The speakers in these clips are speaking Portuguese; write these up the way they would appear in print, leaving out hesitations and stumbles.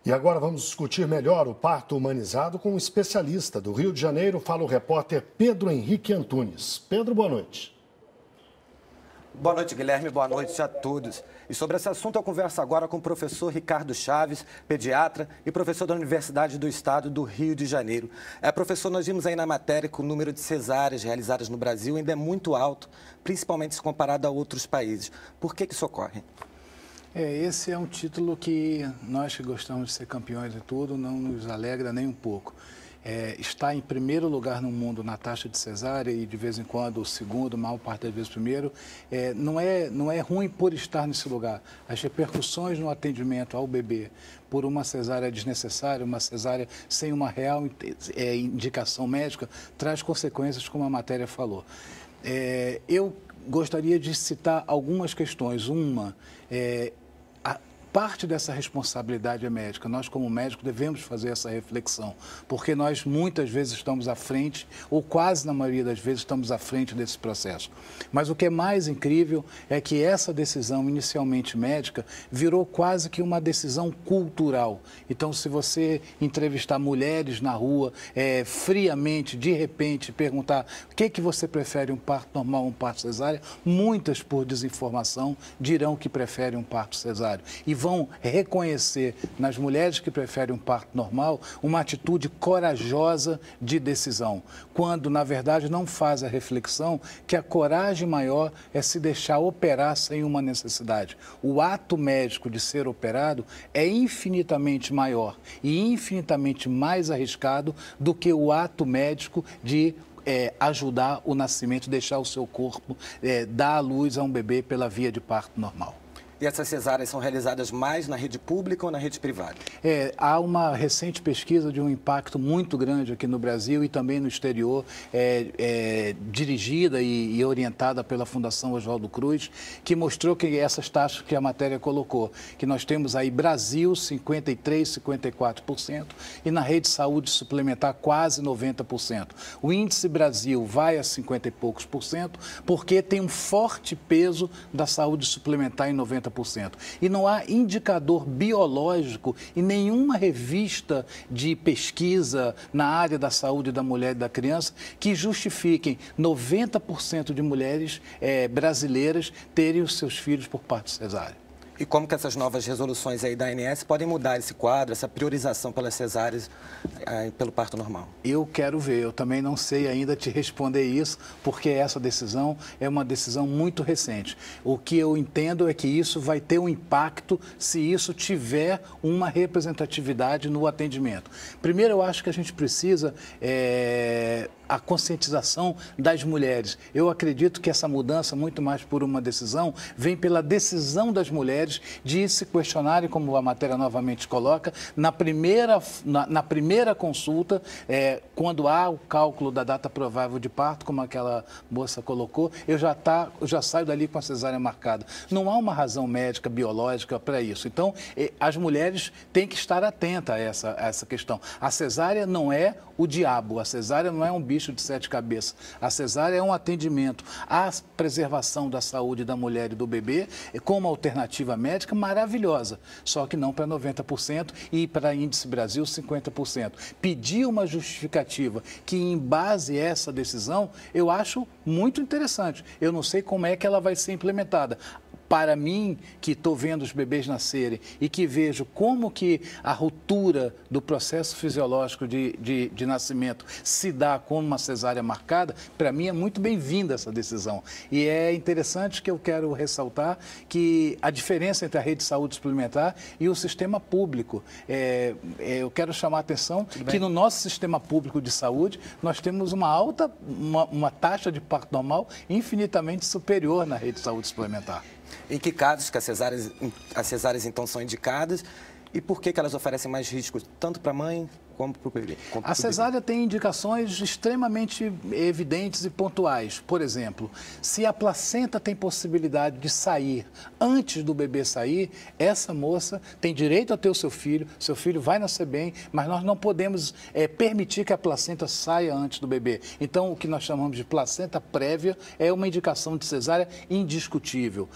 E agora vamos discutir melhor o parto humanizado com um especialista do Rio de Janeiro, fala o repórter Pedro Henrique Antunes. Pedro, boa noite. Boa noite, Guilherme. Boa noite a todos. E sobre esse assunto eu converso agora com o professor Ricardo Chaves, pediatra e professor da Universidade do Estado do Rio de Janeiro. Professor, nós vimos aí na matéria que o número de cesáreas realizadas no Brasil ainda é muito alto, principalmente se comparado a outros países. Por que isso ocorre? Esse é um título que nós que gostamos de ser campeões e tudo, não nos alegra nem um pouco. Está em primeiro lugar no mundo na taxa de cesárea e de vez em quando o segundo, maior parte das vezes o primeiro, não é ruim por estar nesse lugar. As repercussões no atendimento ao bebê por uma cesárea desnecessária, uma cesárea sem uma real indicação médica, traz consequências, como a matéria falou. Eu gostaria de citar algumas questões. Uma, parte dessa responsabilidade é médica. Nós, como médicos, devemos fazer essa reflexão, porque nós muitas vezes estamos à frente, ou quase na maioria das vezes estamos à frente desse processo. Mas o que é mais incrível é que essa decisão inicialmente médica virou quase que uma decisão cultural. Então, se você entrevistar mulheres na rua, friamente, de repente, perguntar o que você prefere, um parto normal ou um parto cesáreo, muitas, por desinformação, dirão que preferem um parto cesáreo. E vão reconhecer nas mulheres que preferem um parto normal uma atitude corajosa de decisão, quando, na verdade, não faz a reflexão que a coragem maior é se deixar operar sem uma necessidade. O ato médico de ser operado é infinitamente maior e infinitamente mais arriscado do que o ato médico de ajudar o nascimento, deixar o seu corpo dar à luz a um bebê pela via de parto normal. E essas cesáreas são realizadas mais na rede pública ou na rede privada? Há uma recente pesquisa de um impacto muito grande aqui no Brasil e também no exterior, dirigida e orientada pela Fundação Oswaldo Cruz, que mostrou que essas taxas que a matéria colocou, que nós temos aí Brasil 53%, 54% e na rede de saúde suplementar quase 90%. O índice Brasil vai a 50 e poucos %, porque tem um forte peso da saúde suplementar em 90%. E não há indicador biológico em nenhuma revista de pesquisa na área da saúde da mulher e da criança que justifiquem 90% de mulheres brasileiras terem os seus filhos por parto cesáreo. E como que essas novas resoluções aí da ANS podem mudar esse quadro, essa priorização pelas cesáreas pelo parto normal? Eu quero ver, eu também não sei ainda te responder isso, porque essa decisão é uma decisão muito recente. O que eu entendo é que isso vai ter um impacto se isso tiver uma representatividade no atendimento. Primeiro, eu acho que a gente precisa a conscientização das mulheres. Eu acredito que essa mudança, muito mais por uma decisão, vem pela decisão das mulheres de se questionarem, como a matéria novamente coloca, na primeira consulta, quando há o cálculo da data provável de parto, como aquela moça colocou, eu já saio dali com a cesárea marcada. Não há uma razão médica, biológica para isso. Então, as mulheres têm que estar atentas a essa questão. A cesárea não é o diabo, a cesárea não é um bicho de 7 cabeças. A cesárea é um atendimento à preservação da saúde da mulher e do bebê como alternativa médica maravilhosa, só que não para 90% e para índice Brasil 50%. Pedir uma justificativa que embase essa decisão, eu acho muito interessante. Eu não sei como é que ela vai ser implementada. Para mim, que estou vendo os bebês nascerem e que vejo como que a ruptura do processo fisiológico de nascimento se dá com uma cesárea marcada, para mim é muito bem-vinda essa decisão. E é interessante que eu quero ressaltar que a diferença entre a rede de saúde suplementar e o sistema público. Eu quero chamar a atenção que no nosso sistema público de saúde, nós temos uma taxa de parto normal infinitamente superior na rede de saúde suplementar. Em que casos que as cesáreas então são indicadas e por que elas oferecem mais riscos tanto para a mãe como para o bebê. A cesárea tem indicações extremamente evidentes e pontuais. Por exemplo, se a placenta tem possibilidade de sair antes do bebê sair, essa moça tem direito a ter o seu filho vai nascer bem, mas nós não podemos permitir que a placenta saia antes do bebê. Então, o que nós chamamos de placenta prévia é uma indicação de cesárea indiscutível.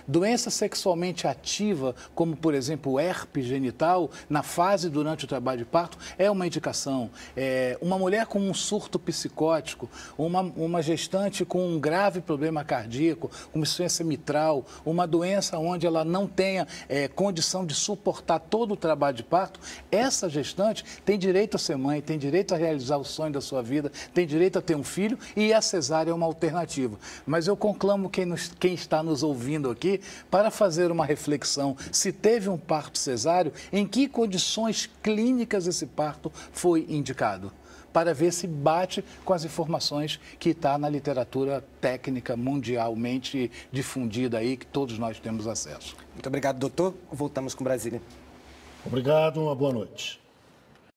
Doença sexualmente ativa, como por exemplo o herpes genital, na fase durante o trabalho de parto, é uma indicação. Uma mulher com um surto psicótico, uma gestante com um grave problema cardíaco, uma insuficiência mitral, uma doença onde ela não tenha condição de suportar todo o trabalho de parto, essa gestante tem direito a ser mãe, tem direito a realizar o sonho da sua vida, tem direito a ter um filho, e a cesárea é uma alternativa. Mas eu conclamo quem está nos ouvindo aqui para fazer uma reflexão, se teve um parto cesáreo, em que condições clínicas esse parto foi indicado, para ver se bate com as informações que está na literatura técnica mundialmente difundida aí, que todos nós temos acesso. Muito obrigado, doutor. Voltamos com Brasília. Obrigado, uma boa noite.